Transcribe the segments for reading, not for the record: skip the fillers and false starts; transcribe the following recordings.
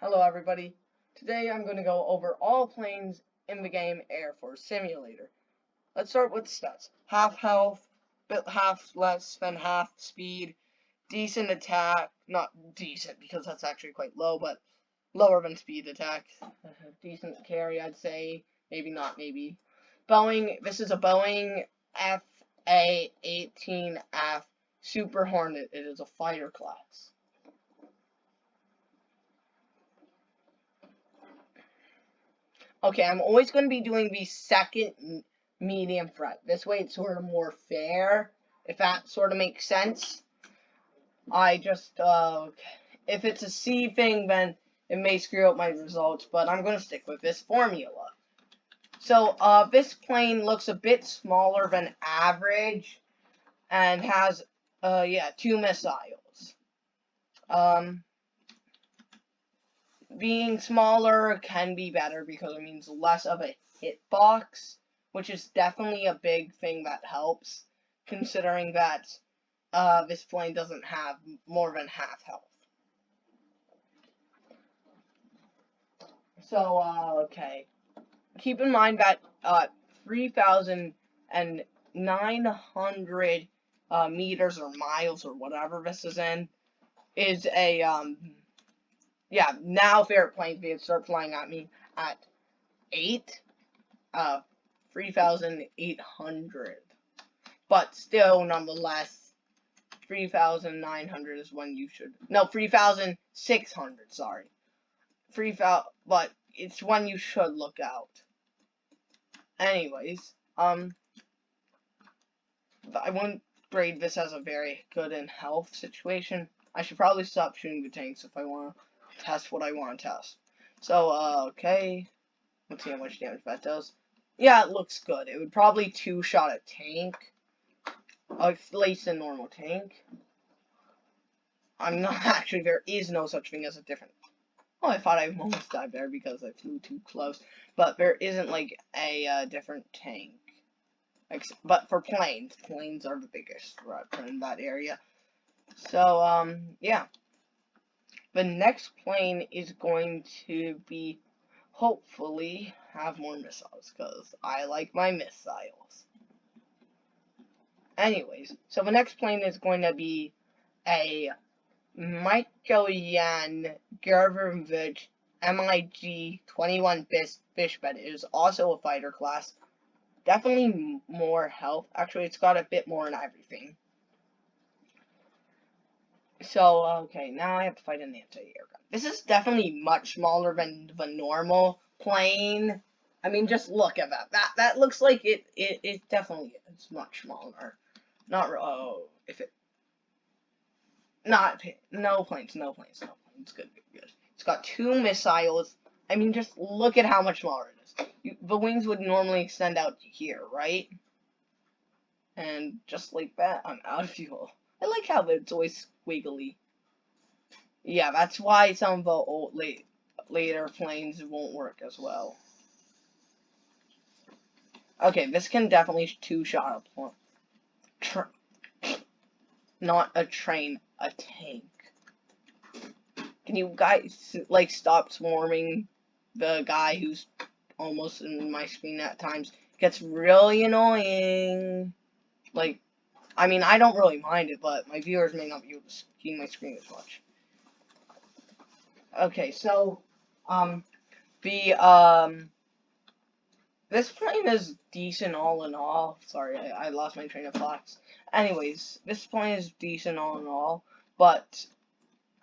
Hello everybody. Today I'm going to go over all planes in the game Air Force Simulator. Let's start with stats. Half health, half less than half speed, decent attack, not decent because that's actually quite low, but lower than speed attack. Decent carry I'd say, maybe not, maybe. Boeing, this is a Boeing FA-18F Super Hornet. It is a fighter class. Okay, I'm always going to be doing the second medium threat. This way it's sort of more fair, if that sort of makes sense. If it's a C thing, then it may screw up my results, but I'm going to stick with this formula. So, this plane looks a bit smaller than average, and has, 2 missiles. Being smaller can be better because it means less of a hitbox, which is definitely a big thing that helps, considering that this plane doesn't have more than half health. So, okay. Keep in mind that 3,900 meters or miles or whatever this is in is a, now favorite planes may start flying at me at 3,800. But still, nonetheless, 3,900 is when you should. No, 3,600. Sorry, 3,000. But it's when you should look out. Anyways, I wouldn't grade this as a very good in health situation. I should probably stop shooting the tanks if I want to test what I want to test. So, okay. Let's see how much damage that does. Yeah, it looks good. It would probably two-shot a tank. At least a normal tank. I'm not actually, there is no such thing as a different. Oh, I thought I almost died there because I flew too close. But there isn't like a different tank. But for planes are the biggest threat in that area. So, yeah. The next plane is going to be, hopefully, have more missiles, because I like my missiles. Anyways, so the next plane is going to be a Mikoyan Gurevich MiG-21 Fishbed. It is also a fighter class. Definitely more health. Actually, it's got a bit more in everything. So, okay, now I have to fight an anti-aircraft. This is definitely much smaller than the normal plane. I mean, just look at that. That looks like it definitely is much smaller. Not, oh, if it, not, no planes. Good. It's got 2 missiles. I mean, just look at how much smaller it is. The wings would normally extend out to here, right? And just like that, I'm out of fuel. I like how it's always squiggly. Yeah, that's why some of the later planes won't work as well. Okay, this can definitely two-shot a plane. Not a train, a tank. Can you guys, like, stop swarming the guy who's almost in my screen at times? Gets really annoying. Like, I mean, I don't really mind it, but my viewers may not be able to see my screen as much. Okay, so, this plane is decent all in all. Sorry, I lost my train of thought. Anyways, this plane is decent all in all, but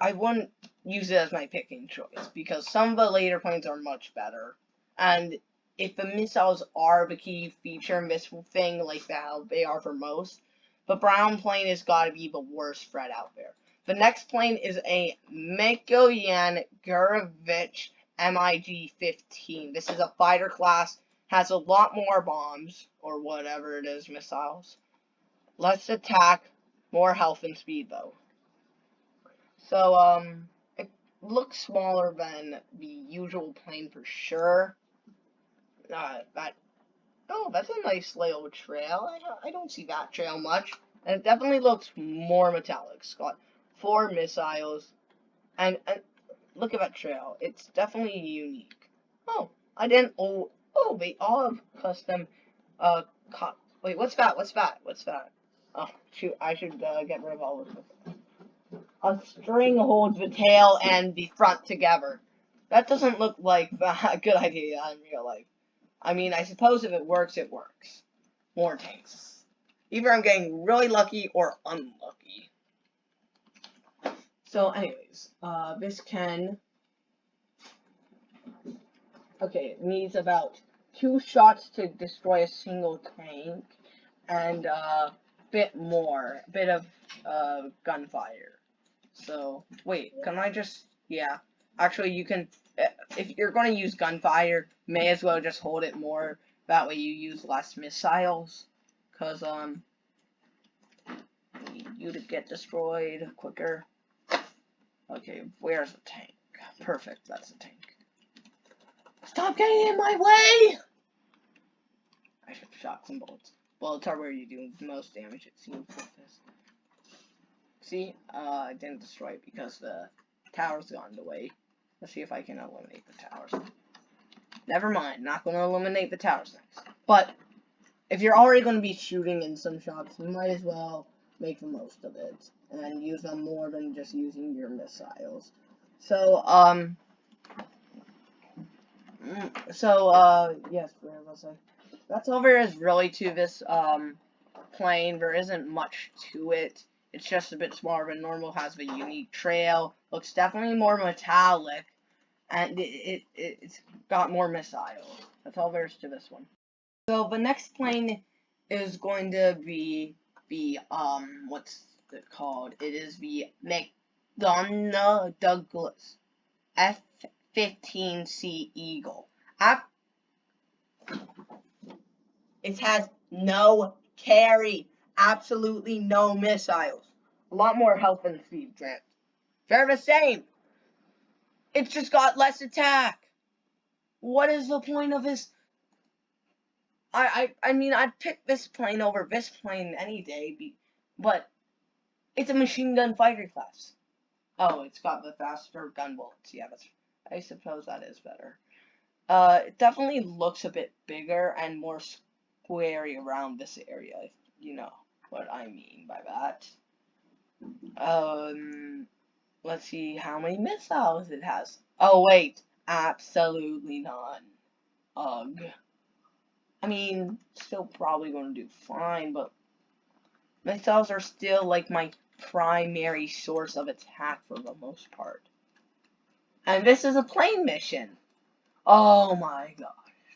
I wouldn't use it as my picking choice, because some of the later planes are much better. And if the missiles are the key feature in this thing, like how they are for most, the brown plane has got to be the worst threat out there. The next plane is a Mikoyan Gurevich MiG-15. This is a fighter class, has a lot more bombs, or whatever it is, missiles. Less attack, more health and speed, though. So, it looks smaller than the usual plane for sure. That's a nice little trail. I don't see that trail much. And it definitely looks more metallic. It's got 4 missiles. And look at that trail. It's definitely unique. Oh, I didn't. Oh, they all have custom. Wait, what's that? What's that? What's that? Oh, shoot! I should get rid of all of this. A string holds the tail and the front together. That doesn't look like a good idea in real life. I mean, I suppose if it works, it works. More tanks. Either I'm getting really lucky or unlucky. So, anyways, this can. Okay, it needs about 2 shots to destroy a single tank, and a bit of gunfire. So, wait, can I just, yeah, actually you can, if you're going to use gunfire, may as well just hold it more, that way you use less missiles, because, need you to get destroyed quicker. Okay, where's the tank? Perfect, that's the tank. Stop getting in my way! I should shot some bullets. Bullets are where you do the most damage, it seems with this. See, I didn't destroy it because the tower's gone in the way. Let's see if I can eliminate the towers. Never mind, not going to eliminate the towers next. But, if you're already going to be shooting in some shots, you might as well make the most of it. And use them more than just using your missiles. So, yes, where was I? That's all there is really to this, plane. There isn't much to it. It's just a bit smaller than normal, has the unique trail, looks definitely more metallic, and it's got more missiles. That's all there is to this one. So the next plane is going to be the, what's it called? It is the McDonnell Douglas F-15C Eagle. It has no carry. Absolutely no missiles. A lot more health than Steve Grant. They're the same. It's just got less attack. What is the point of this? I mean, I'd pick this plane over this plane any day, but it's a machine gun fighter class. Oh, it's got the faster gun bullets. Yeah, I suppose that is better. It definitely looks a bit bigger and more squarey around this area, if you know what I mean by that. Let's see how many missiles it has. Oh, wait. Absolutely none. Ugh. I mean, still probably going to do fine, but missiles are still like my primary source of attack for the most part. And this is a plane mission. Oh my gosh.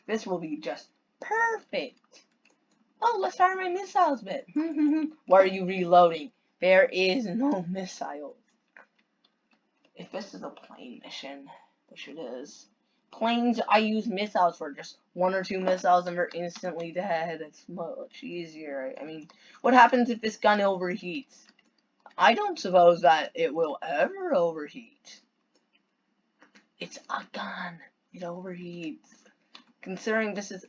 This will be just perfect. Oh, let's fire my missiles bit. Why are you reloading? There is no missiles. If this is a plane mission, which it is, planes, I use missiles for just 1 or 2 missiles and they're instantly dead. It's much easier. I mean, what happens if this gun overheats? I don't suppose that it will ever overheat. It's a gun. It overheats. Considering this is...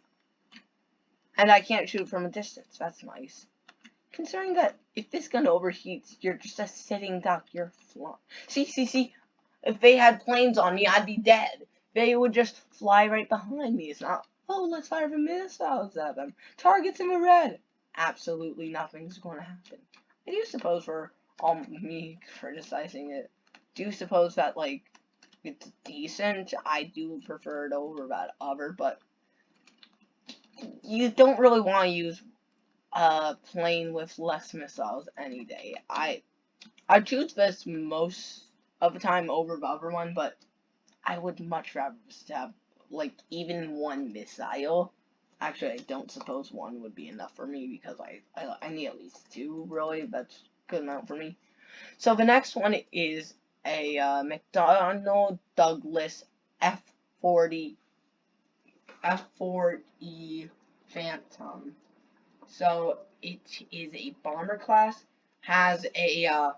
And I can't shoot from a distance. That's nice. Considering that if this gun overheats, you're just a sitting duck. You're flying. See. If they had planes on me, I'd be dead. They would just fly right behind me. It's not, oh, let's fire the missiles at them. Targets in the red. Absolutely nothing's going to happen. I do suppose for all me criticizing it, do suppose that, like, it's decent. I do prefer it over that other, but you don't really want to use a plane with less missiles any day. I choose this most of the time over the other one, but I would much rather just have, like, even 1 missile. Actually, I don't suppose 1 would be enough for me, because I need at least 2, really. That's a good amount for me. So the next one is a McDonnell Douglas F-40E Phantom. So it is a bomber class, has a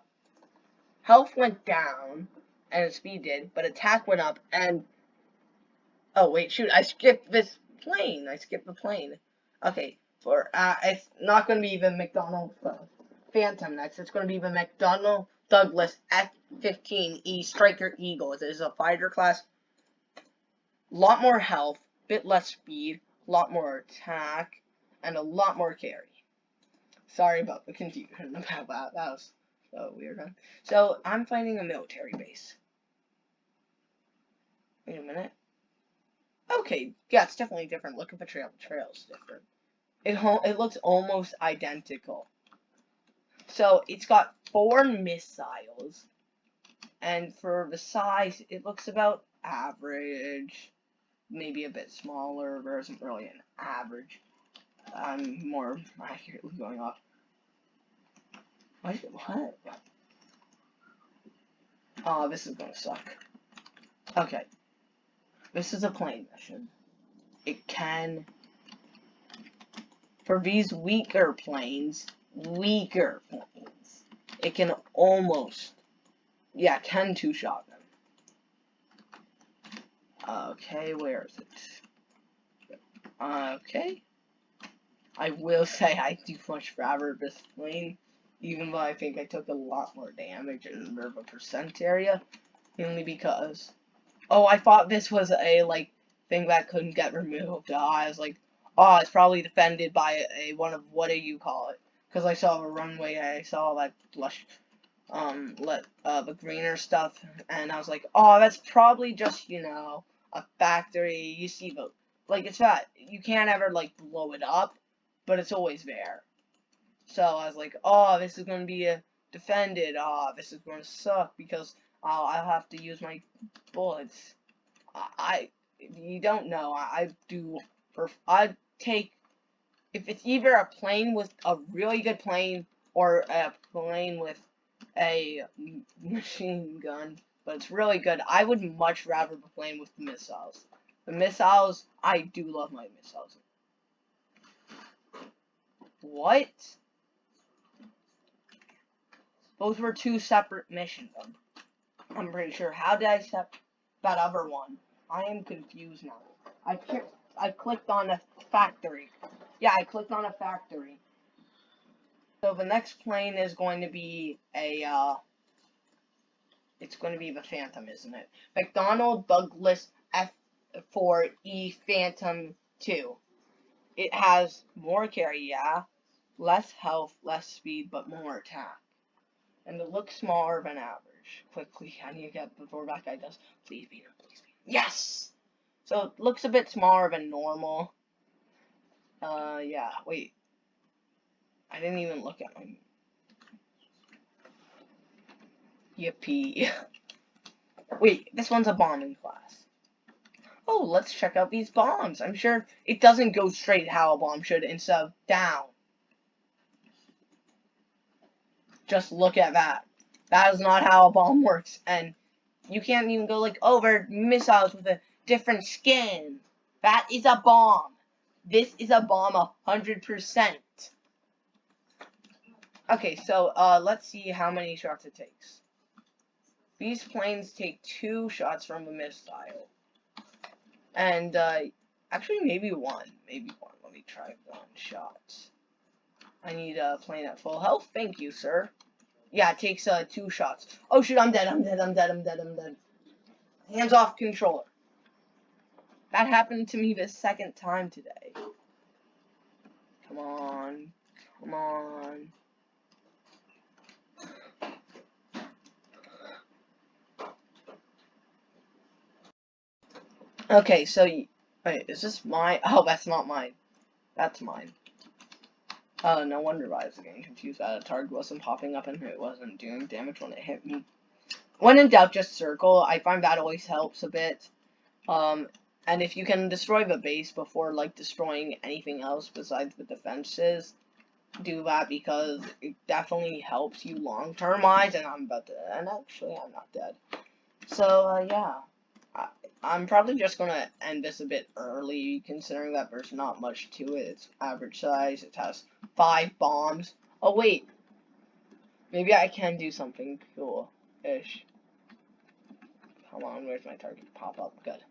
health went down and speed did, but attack went up. And oh wait, shoot, I skipped this plane. I skipped the plane. Okay, it's not going to be the McDonnell Phantom next. It's going to be the McDonnell Douglas F-15E Striker Eagle. It is a fighter class. Lot more health, bit less speed, lot more attack, and a lot more carry. Sorry about the confusion about that. That was so weird. Huh? So I'm finding a military base. Wait a minute. Okay, yeah, it's definitely different. Look at the trail. The trail's different. It looks almost identical. So it's got 4 missiles, and for the size, it looks about average. Maybe a bit smaller. There isn't really an average. I'm more accurately going off. What? Oh, this is gonna suck. Okay. This is a plane mission. It can, for these weaker planes, it can almost, yeah, can two-shot them. Okay, where is it? Okay. I will say I do much rather this plane, even though I think I took a lot more damage in the percent area, mainly because, oh, I thought this was a, like, thing that couldn't get removed. I was like, oh, it's probably defended by one of, what do you call it? Because I saw a runway, I saw that lush, the greener stuff, and I was like, oh, that's probably just, you know, a factory. You see the, like, it's that, you can't ever, like, blow it up, but it's always there. So I was like, oh, this is going to be defended. Oh, this is going to suck because I'll have to use my bullets. You don't know. I'd take, if it's either a plane with a really good plane or a plane with a machine gun, but it's really good, I would much rather the plane with the missiles. The missiles, I do love my missiles. What? Those were 2 separate missions. I'm pretty sure. How did I set that other one? I am confused now. I clicked on a factory. Yeah, I clicked on a factory. So the next plane is going to be it's going to be the Phantom, isn't it? McDonnell Douglas F-4E Phantom 2. It has more carry, yeah. Less health, less speed, but more attack. And it looks smaller than average. Quickly, I need to get before that guy does. Please beat him, please beat him. Yes! So it looks a bit smaller than normal. Yeah, wait. I didn't even look at my... Yippee. Wait, this one's a bombing class. Oh, let's check out these bombs. I'm sure it doesn't go straight how a bomb should instead of down. Just look at that. That is not how a bomb works. And you can't even go like, oh, they're missiles with a different skin. That is a bomb. This is a bomb 100%. Okay, so let's see how many shots it takes. These planes take 2 shots from a missile. And actually maybe 1. Maybe 1. Let me try 1 shot. I need a plane at full health. Thank you, sir. Yeah, it takes 2 shots. Oh shoot, I'm dead. Hands off controller. That happened to me the 2nd time today. Come on. Come on. Okay, so, wait, is this mine? Oh, that's not mine. That's mine. Oh, no wonder why I was getting confused that a target wasn't popping up and it wasn't doing damage when it hit me. When in doubt, just circle. I find that always helps a bit. And if you can destroy the base before, like, destroying anything else besides the defenses, do that because it definitely helps you long-term wise, and and actually, I'm not dead. So, yeah. I'm probably just gonna end this a bit early, considering that there's not much to it. It's average size. It has 5 bombs. Oh, wait. Maybe I can do something cool-ish. Come on, where's my target? Pop up. Good.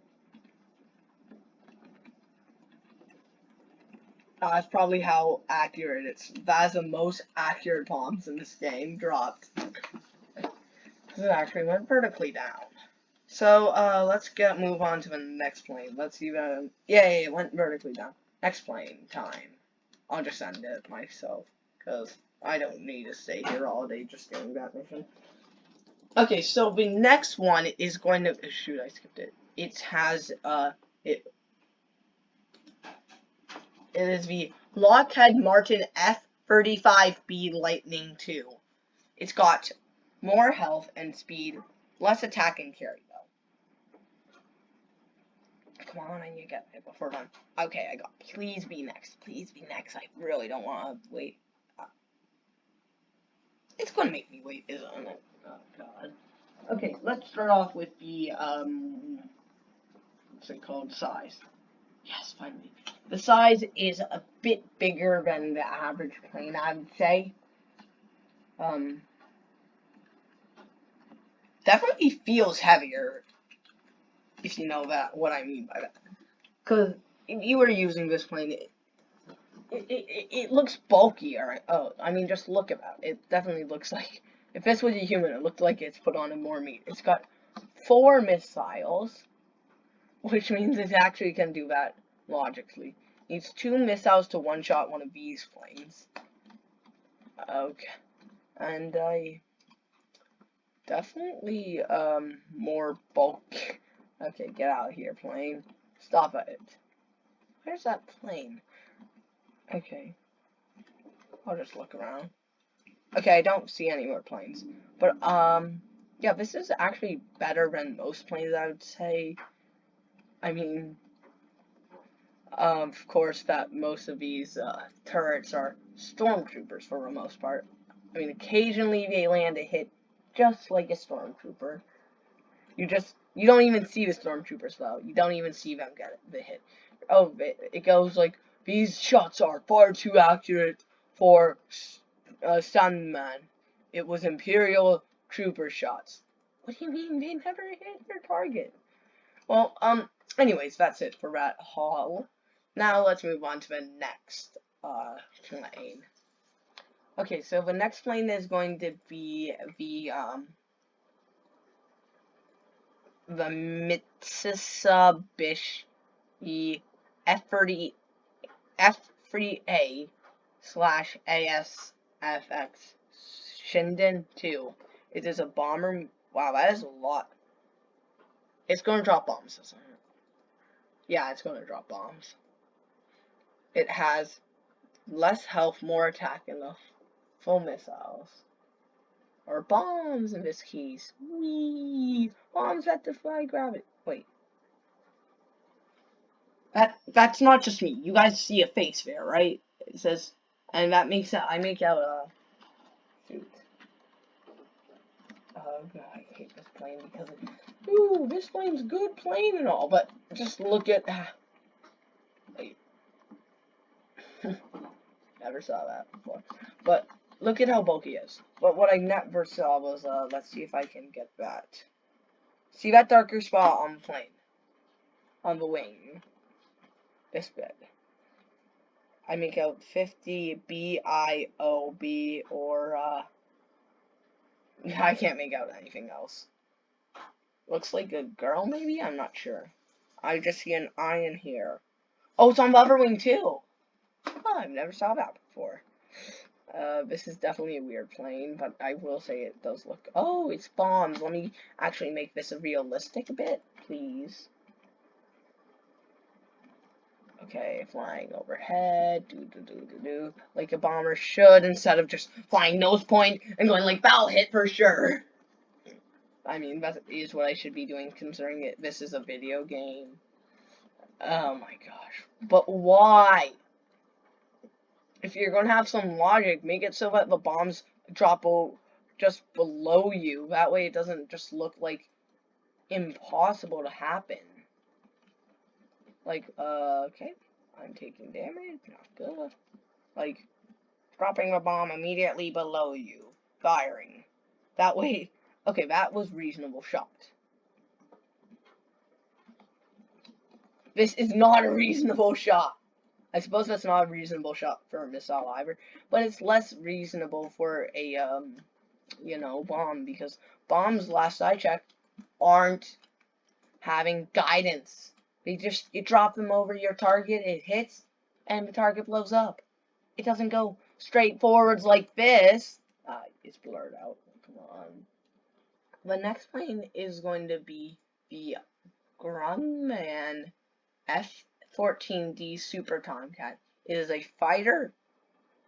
That's probably how accurate it's. That's the most accurate bombs in this game dropped. This actually went vertically down. So, let's move on to the next plane. Let's even, yay, it went vertically down. Next plane time. I'll just end it myself, because I don't need to stay here all day just doing that mission. Okay, so the next one is going to, shoot, I skipped it. It has, it is the Lockheed Martin F-35B Lightning II. It's got more health and speed, less attack and carry, though. Come on, I need to get it before done. Okay, I got. Please be next. Please be next. I really don't want to wait. It's gonna make me wait, isn't it? Oh God. Okay, let's start off with the what's it called? Size. Yes, finally. The size is a bit bigger than the average plane, I would say. Definitely feels heavier, if you know what I mean by that. Because if you were using this plane, it looks bulkier. Oh, I mean, just look at that. It definitely looks like, if this was a human, it looked like it's put on more meat. It's got 4 missiles, which means it actually can do that logically. Needs 2 missiles to one-shot one of these planes. Okay. And definitely, more bulk. Okay, get out of here, plane. Stop it. Where's that plane? Okay. I'll just look around. Okay, I don't see any more planes. But, yeah, this is actually better than most planes, I would say. I mean, of course, that most of these, turrets are stormtroopers for the most part. I mean, occasionally they land a hit just like a stormtrooper. You don't even see the stormtroopers, though. You don't even see them get the hit. Oh, it goes like, these shots are far too accurate for Sunman. It was Imperial trooper shots. What do you mean they never hit their target? Well, anyways, that's it for Rat Hall. Now let's move on to the next plane. Okay, so the next plane is going to be the Mitsubishi F3A / ASFX Shinden 2. It is a bomber. Wow, that is a lot. It's going to drop bombs, isn't it? Yeah, it's going to drop bombs. It has less health, more attack, and the full missiles. Or bombs in this case. Whee! Bombs that defy gravity. Wait. That's not just me. You guys see a face there, right? It says, and that makes I make out shoot. Oh God, I hate this plane because ooh, this plane's good plane and all, but just look at wait. Never saw that before. But look at how bulky it is. But what I never saw was let's see if I can get that. See that darker spot on the plane? On the wing. This bit. I make out 50 BIOB or I can't make out anything else. Looks like a girl maybe? I'm not sure. I just see an eye in here. Oh, it's on the other wing too. Oh, I've never saw that before. This is definitely a weird plane, but I will say it does look. Oh, it's bombs. Let me actually make this a realistic bit, please. Okay, flying overhead, like a bomber should, instead of just flying nose point and going like, that'll hit for sure. I mean, that is what I should be doing, considering this is a video game. Oh my gosh. But why? If you're gonna have some logic, make it so that the bombs drop just below you. That way it doesn't just look like impossible to happen. Like, okay. I'm taking damage. Not good. Like, dropping the bomb immediately below you. Firing. That way. Okay, that was reasonable shot. This is not a reasonable shot. I suppose that's not a reasonable shot for a missile either, but it's less reasonable for a, you know, bomb, because bombs, last I checked, aren't having guidance. You drop them over your target, it hits, and the target blows up. It doesn't go straight forwards like this. It's blurred out. Come on. The next plane is going to be the Grumman F-14D Super Tomcat. It is a fighter.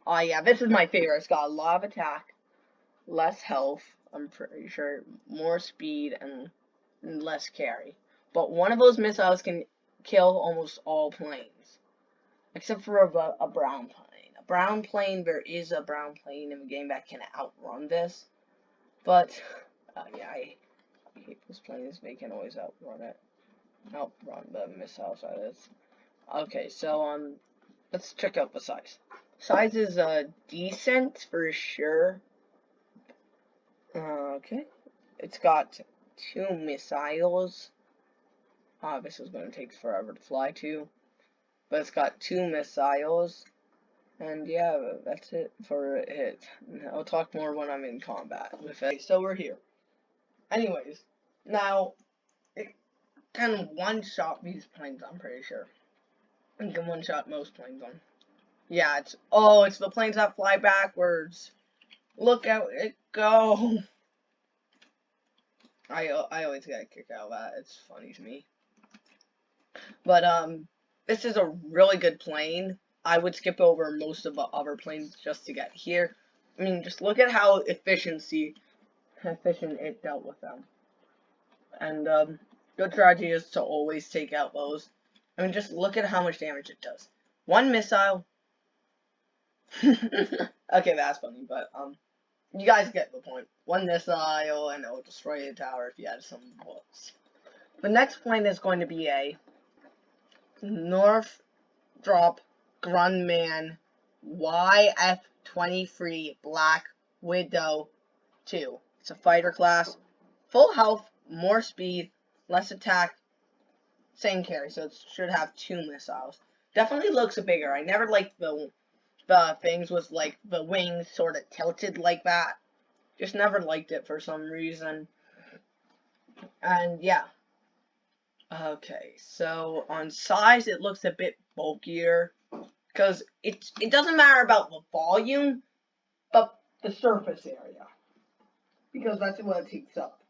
Oh yeah, this is my favorite. It's got a lot of attack, less health, I'm pretty sure, more speed, and less carry. But one of those missiles can kill almost all planes, except for a brown plane. A brown plane, there is a brown plane in the game that can outrun this. But, yeah, I hate those planes. They can always outrun it. Outrun the missiles, that is. Okay, so, let's check out the size. Size is, decent for sure. Okay. It's got 2 missiles. This is going to take forever to fly to. But it's got 2 missiles. And yeah, that's it for it. I'll talk more when I'm in combat with it. So we're here. Anyways, now, it can one-shot these planes, I'm pretty sure. It can one-shot most planes on. Yeah, it's the planes that fly backwards. Look at it go. I always get a kick out of that. It's funny to me. But, this is a really good plane. I would skip over most of the other planes just to get here. I mean, just look at how efficient it dealt with them. And, good strategy is to always take out those. I mean, just look at how much damage it does. 1 missile. Okay, that's funny, but, you guys get the point. 1 missile, and it will destroy a tower if you add some bullets. The next plane is going to be a Northrop Grumman YF-23 Black Widow 2. It's a fighter class, full health, more speed, less attack, same carry, so it should have 2 missiles. Definitely looks bigger. I never liked the things with like the wings sort of tilted like that. Just never liked it for some reason. And yeah. Okay, so on size it looks a bit bulkier. Because it doesn't matter about the volume, but the surface area. Because that's what it takes up.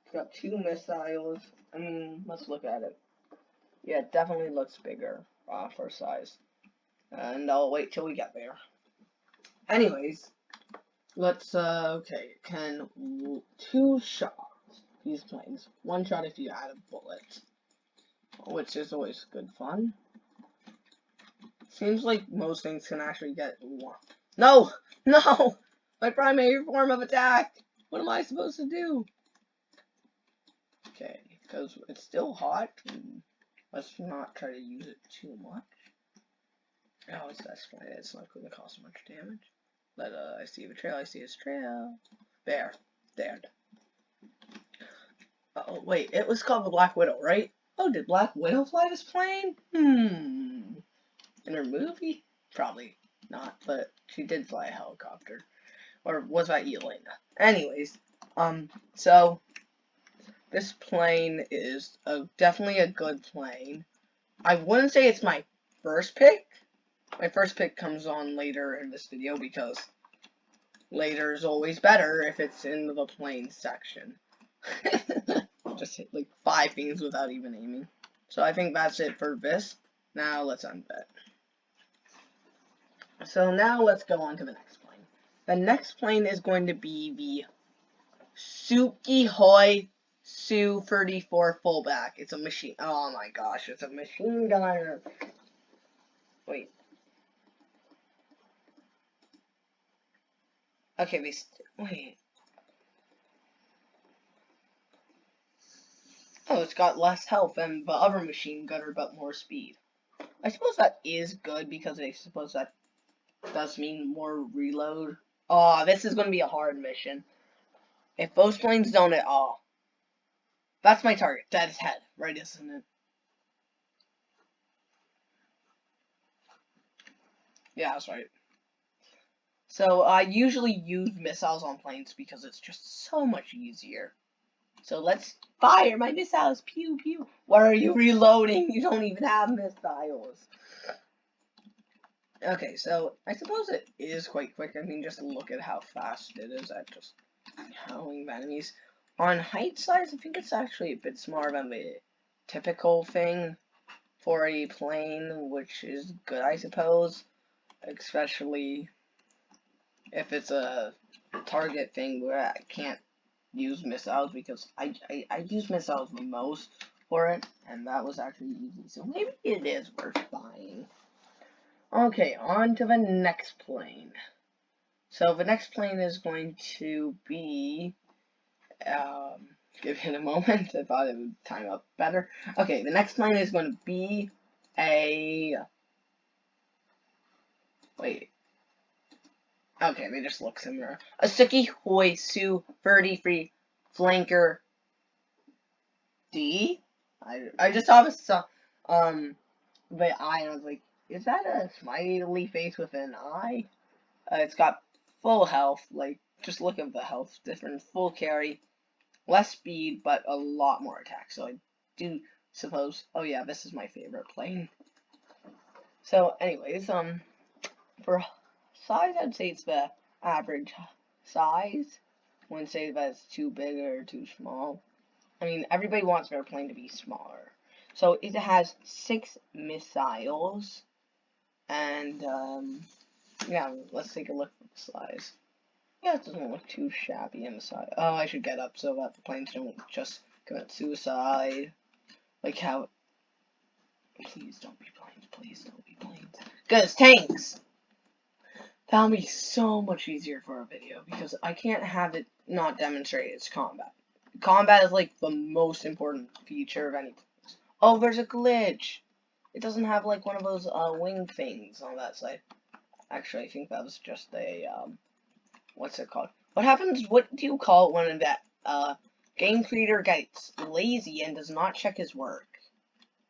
It's got 2 missiles. I mean, let's look at it. Yeah, it definitely looks bigger for size. And I'll wait till we get there. Anyways, let's, okay, can 2 shots these planes. 1 shot if you add a bullet, which is always good fun. Seems like most things can actually get 1. No! No! My primary form of attack! What am I supposed to do? Okay, because it's still hot. Let's not try to use it too much. Oh, that's fine. It's not going to cause much damage. But, I see the trail. I see his trail. There. There. Oh, wait. It was called the Black Widow, right? Oh, did Black Widow fly this plane? In her movie? Probably not, but she did fly a helicopter. Or was that Yelena? Anyways, so this plane is definitely a good plane. I wouldn't say it's my first pick. My first pick comes on later in this video because later is always better if it's in the plane section. Just hit like 5 things without even aiming. So I think that's it for this. Now let's unbet. So now let's go on to the next plane. The next plane is going to be the Sukhoi Su-34 fullback. It's a machine. Oh my gosh, it's a machine gunner. Wait. Okay, wait. Oh, it's got less health than the other machine gunner, but more speed. I suppose that is good because I suppose that does mean more reload. Oh, this is going to be a hard mission. If those planes don't at all. That's my target. Dead head. Right, isn't it? Yeah, that's right. So I usually use missiles on planes because it's just so much easier. So let's fire my missiles. Pew pew. Why are you reloading? You don't even have missiles. Okay, so I suppose it is quite quick. I mean, just look at how fast it is at just killing enemies. On height size, I think it's actually a bit smaller than the typical thing for a plane, which is good, I suppose. Especially if it's a target thing where I can't use missiles, because I use missiles the most for it, and that was actually easy. So maybe it is worth buying. Okay, on to the next plane. So the next plane is going to be, give it a moment, I thought it would time up better. Okay, the next plane is going to be wait. Okay, they just look similar. A Sukhoi Su-33 Flanker D? I just saw this, the eye, and I was like, is that a smiley face with an eye? It's got full health, like, just look at the health difference. Full carry, less speed, but a lot more attack. So I do suppose, oh yeah, this is my favorite plane. So anyways, for size, I'd say it's the average size. I wouldn't say that it's too big or too small. I mean, everybody wants their plane to be smaller. So it has 6 missiles, and yeah, let's take a look at the size. Yeah, it doesn't look too shabby in the side. Oh, I should get up so that the planes don't just commit suicide. Like how... Please don't be planes. Please don't be planes. Because tanks! That'll be so much easier for a video, because I can't have it not demonstrate its combat. Combat is like the most important feature of any place. Oh, there's a glitch! It doesn't have like one of those wing things on that side. Actually, I think that was just a what's it called? What happens? What do you call it when that game creator gets lazy and does not check his work?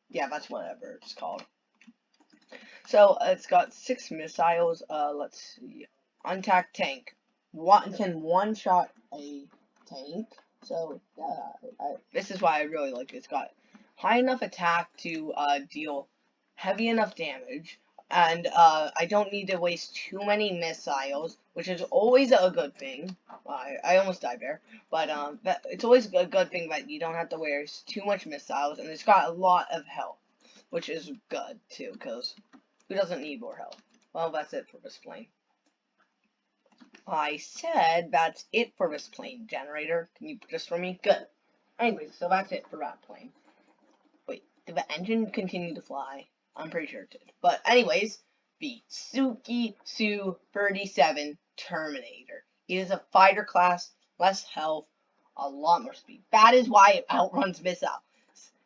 Yeah, that's whatever it's called. So it's got 6 missiles. Let's see. Untacked tank. Can one shot a tank. So yeah, this is why I really like it. It's got high enough attack to deal heavy enough damage. And I don't need to waste too many missiles, which is always a good thing. I almost died there, but it's always a good thing that you don't have to waste too much missiles, and it's got a lot of health, which is good too, because who doesn't need more health? Well, that's it for this plane. I said that's it for this plane, generator. Can you put this for me? Good. Anyways, so that's it for that plane. Wait, did the engine continue to fly? I'm pretty sure it did. But anyways, the Suki Su-37 Terminator. It is a fighter class, less health, a lot more speed. That is why it outruns missiles.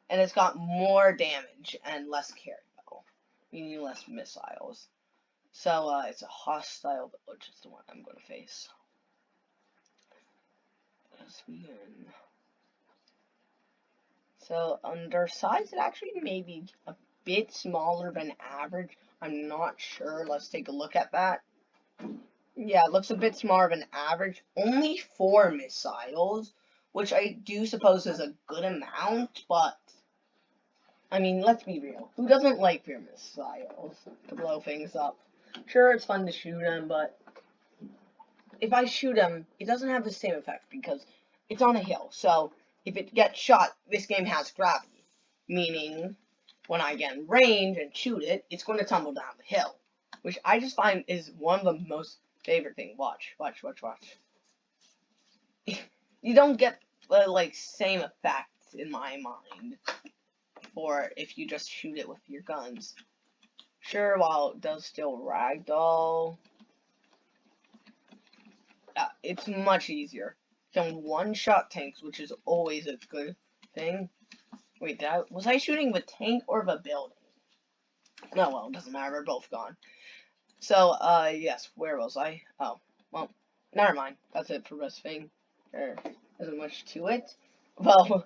And it's got more damage and less carry, though, meaning less missiles. So, it's a hostile village is the one I'm going to face. Let's begin. So, under size, it actually may be a bit smaller than average. I'm not sure. Let's take a look at that. Yeah, it looks a bit smaller than average. Only 4 missiles, which I do suppose is a good amount, but I mean, let's be real. Who doesn't like their missiles to blow things up? Sure, it's fun to shoot them, but if I shoot them, it doesn't have the same effect because it's on a hill. So if it gets shot, this game has gravity, meaning when I get in range and shoot it, it's going to tumble down the hill, which I just find is one of the most favorite things. Watch. You don't get the like same effects in my mind for if you just shoot it with your guns. Sure, while it does still ragdoll, it's much easier. You can one-shot tanks, which is always a good thing. Wait, was I shooting the tank or the building? No, well, it doesn't matter. They're both gone. So, yes, where was I? Oh, well, never mind. That's it for this thing. There isn't much to it. Well,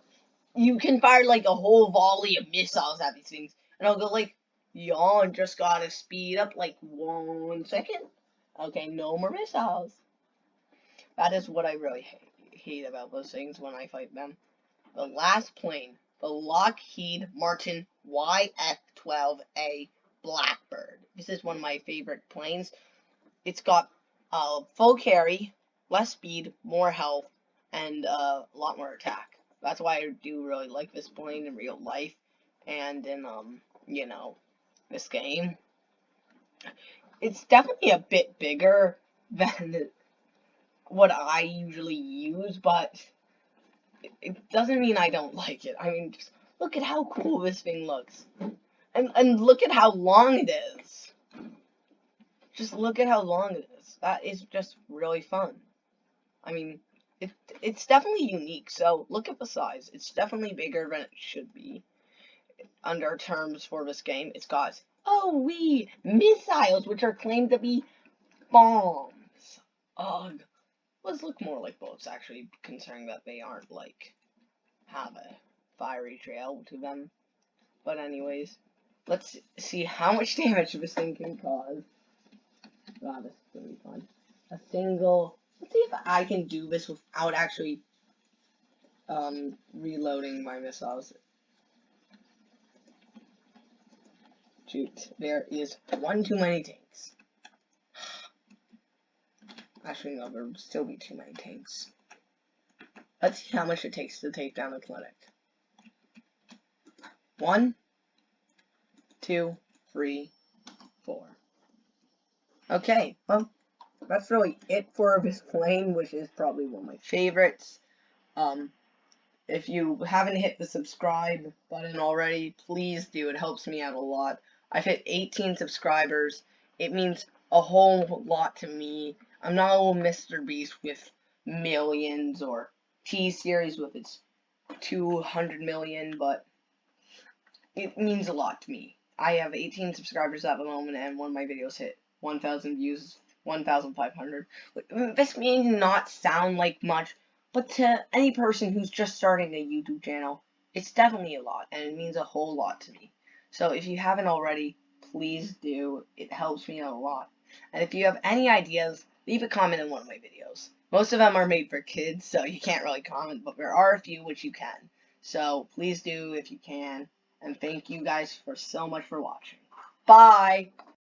you can fire, like, a whole volley of missiles at these things, and I'll go, like, yawn, just gotta speed up, like, 1 second. Okay, no more missiles. That is what I really hate about those things when I fight them. The last plane, the Lockheed Martin YF-12A Blackbird. This is one of my favorite planes. It's got full carry, less speed, more health, and a lot more attack. That's why I do really like this plane in real life and in this game. It's definitely a bit bigger than what I usually use, but it doesn't mean I don't like it. I mean, just look at how cool this thing looks. And look at how long it is. Just look at how long it is. That is just really fun. I mean, it's definitely unique. So look at the size. It's definitely bigger than it should be. Under terms for this game, it's got missiles, which are claimed to be bombs. Ugh. Let's look more like bullets, actually, considering that they aren't like have a fiery trail to them. But anyways, let's see how much damage this thing can cause. Wow, this is gonna be fun. A single. Let's see if I can do this without actually reloading my missiles. Shoot, there is one too many tanks. Actually, no, there would still be too many tanks. Let's see how much it takes to take down a clinic. 1, 2, 3, 4. Okay, well, that's really it for this plane, which is probably one of my favorites. If you haven't hit the subscribe button already, please do. It helps me out a lot. I've hit 18 subscribers. It means a whole lot to me. I'm not a little Mr. Beast with millions or T-Series with its 200 million, but it means a lot to me. I have 18 subscribers at the moment, and one of my videos hit 1,000 views, 1,500. This may not sound like much, but to any person who's just starting a YouTube channel, it's definitely a lot, and it means a whole lot to me. So if you haven't already, please do. It helps me out a lot. And if you have any ideas, leave a comment in one of my videos. Most of them are made for kids, so you can't really comment, but there are a few which you can. So please do if you can. And thank you guys for so much for watching. Bye!